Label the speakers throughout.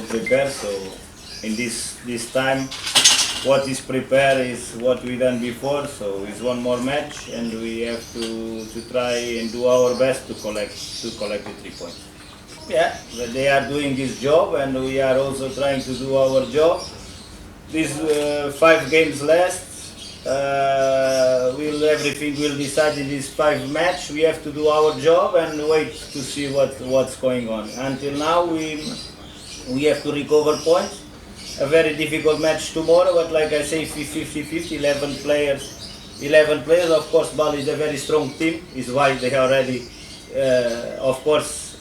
Speaker 1: prepare. So in this time, what is prepared is what we done before. So it's one more match, and we have to try and do our best to collect the 3 points. Yeah, but they are doing this job, and we are also trying to do our job. These 5 games left. Everything will decide in this 5 match. We have to do our job and wait to see what's going on. Until now, we have to recover points. A very difficult match tomorrow, but like I say, 50-50, 11 players. Of course, Bali is a very strong team. Is why they are already, of course,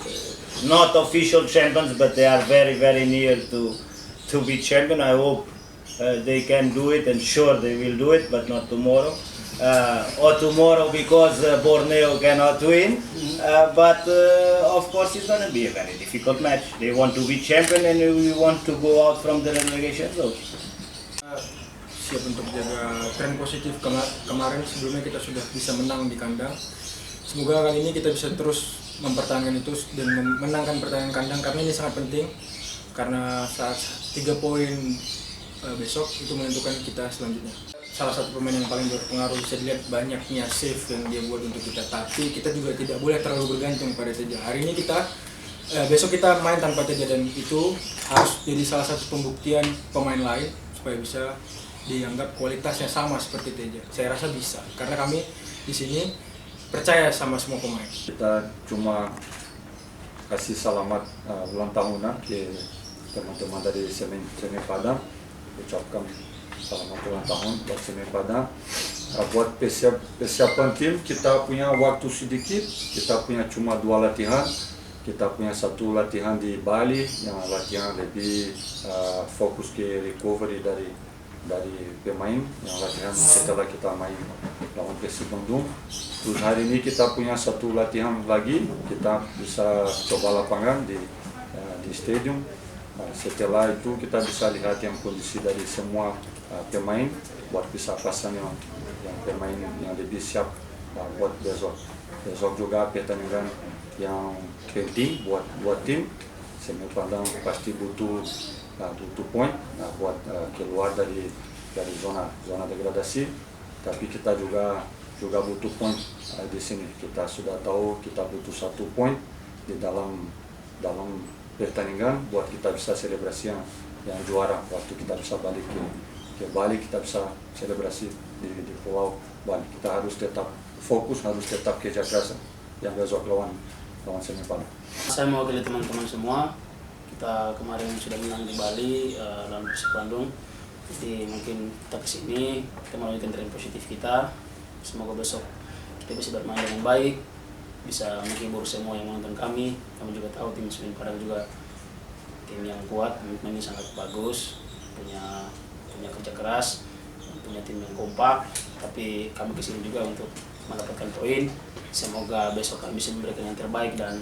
Speaker 1: not official champions, but they are very, very near to be champion. I hope they can do it, and sure they will do it, but not tomorrow. Or tomorrow because Borneo cannot win. But of course it's going to be a very difficult match. They want to be champion and we want to go out from the relegation zone.
Speaker 2: Siap untuk jaga tren positif kemarin sebelumnya kita sudah bisa menang di kandang. Semoga kali ini kita bisa terus mempertahankan itu dan memenangkan pertandingan kandang karena ini sangat penting. Karena saat 3 poin besok itu menentukan kita selanjutnya. Salah satu pemain yang paling berpengaruh bisa dilihat banyaknya save yang dia buat untuk kita, tapi kita juga tidak boleh terlalu bergantung pada Teja. Hari ini besok kita main tanpa Teja dan itu harus jadi salah satu pembuktian pemain lain supaya bisa dianggap kualitasnya sama seperti Teja. Saya rasa bisa karena kami di sini percaya sama semua pemain.
Speaker 3: Kita cuma kasih selamat ulang tahunan ke teman-teman dari Semen Padang, ucapkan selamat ulang tahun buat Semen Padang. Buat persiapan tim, kita punya waktu sedikit, kita punya cuma 2 latihan. Kita punya 1 latihan di Bali, yang latihan lebih fokus ke recovery dari pemain, yang latihan setelah kita main lawan Persib Bandung. Terus hari ini kita punya 1 latihan lagi, kita bisa coba lapangan di stadium. Setelah itu kita bisa lihat yang kondisi dari semua pemain buat bisa pasang yang pemain yang lebih siap buat besok. Besok juga pertandingan yang penting buat tim. Semen Padang pasti butuh poin buat keluar dari zona degradasi. Tapi kita juga butuh poin di sini. Kita sudah tahu kita butuh 1 poin di dalam pertandingan buat kita bisa selebrasi yang juara. Waktu kita bisa balik ke Bali, kita bisa selebrasi di Pulau Bali. Kita harus tetap fokus, harus tetap kerja keras yang besok lawan Semen Padang.
Speaker 4: Saya mewakili teman-teman semua. Kita kemarin sudah menang di Bali lawan Persib Bandung. Jadi mungkin kita kesini, kita melanjutkan tren positif kita. Semoga besok kita bisa bermain dengan baik, bisa menghibur semua yang menonton kami. Kami juga tahu tim Semen Padang juga tim yang kuat, mainnya sangat bagus, punya kerja keras, punya tim yang kompak. Tapi kami kesini juga untuk mendapatkan poin. Semoga besok kami bisa memberikan yang terbaik dan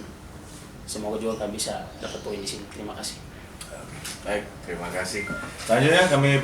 Speaker 4: semoga juga kami bisa dapat poin di sini. Terima kasih.
Speaker 5: Baik, terima kasih. Selanjutnya kami